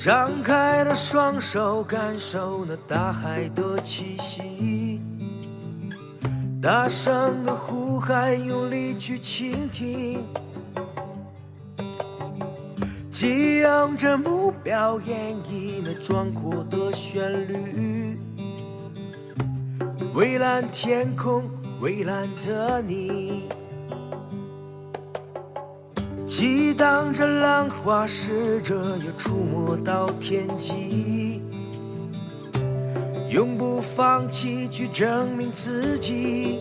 张开了双手，感受那大海的气息，大声的呼喊，用力去倾听，激扬着目标，演绎那壮阔的旋律。蔚蓝天空，蔚蓝的你，激荡着浪花，试着要触摸到天际，永不放弃去证明自己。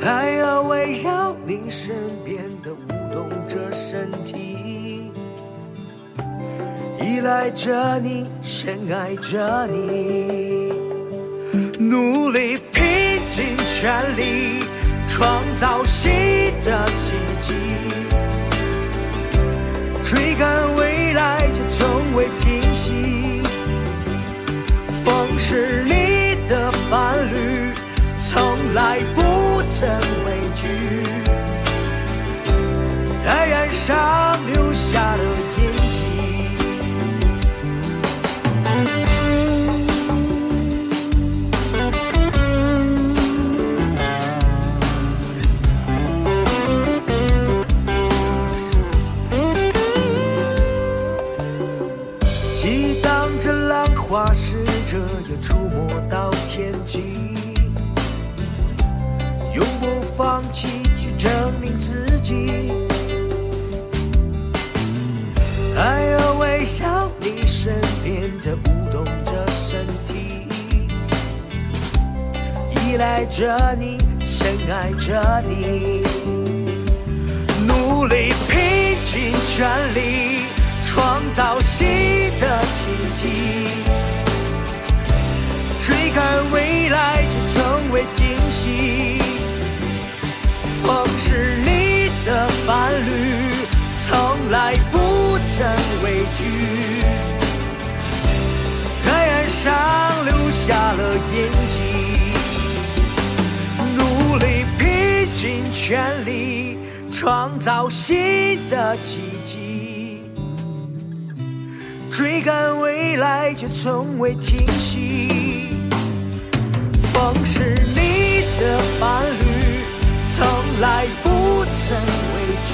爱要围绕你身边的舞动着身体，依赖着你，深爱着你，努力拼尽全力创造新的奇迹，追赶未来就从未停息。风是你的伴侣，从来不曾畏惧，爱染上留下了印记。激荡着浪花，试着要触摸到天际，永不放弃去证明自己。爱要围绕你身边，在舞动着身体，依赖着你，深爱着你，努力拼尽全力创造新的奇迹，追赶未来就从未停息。风是你的伴侣，从来不曾畏惧，爱染上留下了印记，努力拼尽全力创造新的奇迹，追赶未来却从未停息。风是你的伴侣，从来不曾畏惧，